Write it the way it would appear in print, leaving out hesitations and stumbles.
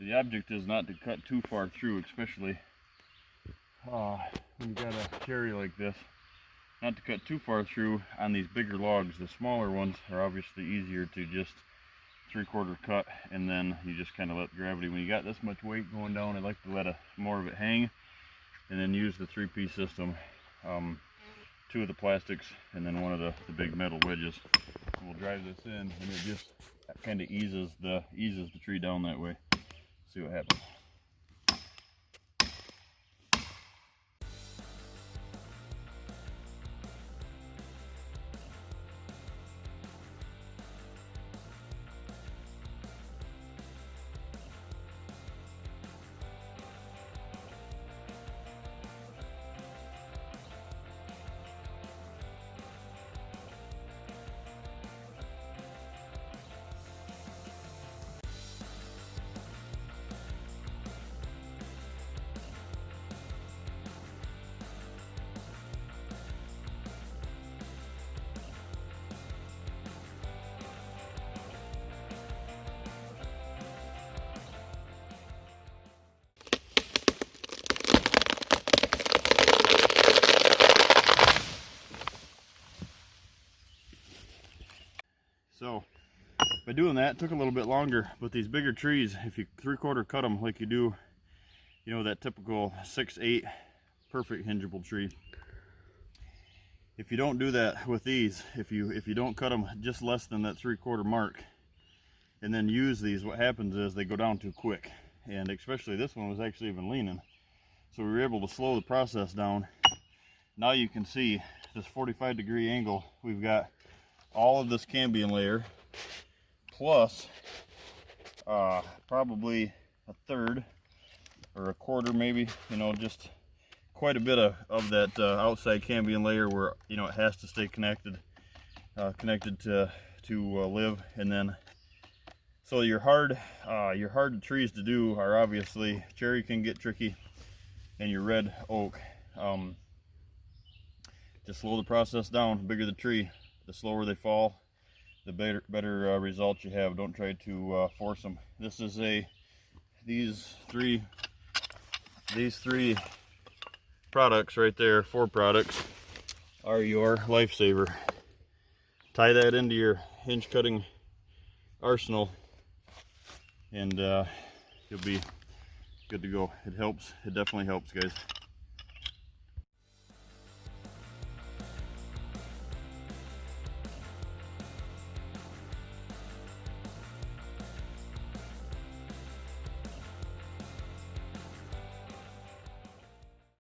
So the object is not to cut too far through, especially when you got a cherry like this. Not to cut too far through on these bigger logs. The smaller ones are obviously easier to just 3/4 cut, and then you just kind of let gravity. When you got this much weight going down, I like to let more of it hang, and then use the 3-piece system. 2 of the plastics, and then 1 of the big metal wedges. And we'll drive this in, and it just kind of eases the tree down that way. See what happens. So by doing that, it took a little bit longer, but these bigger trees, if you 3/4 cut them like you do, you know, that typical 6/8 perfect hingeable tree. If you don't do that with these, if you don't cut them just less than that 3/4 mark, and then use these, what happens is they go down too quick. And especially this one was actually even leaning, so we were able to slow the process down. Now you can see this 45-degree angle. We've got all of this cambium layer, plus probably a 1/3 or a 1/4 maybe, you know, just quite a bit of that outside cambium layer where, you know, it has to stay connected to live. And then so your hard trees to do are obviously cherry can get tricky, and your red oak. Just slow the process down. The bigger the tree, the slower they fall, the better results you have. Don't try to force them. This is these three products right there, 4 products, are your lifesaver. Tie that into your hinge cutting arsenal, and you'll be good to go. It helps. It definitely helps, guys.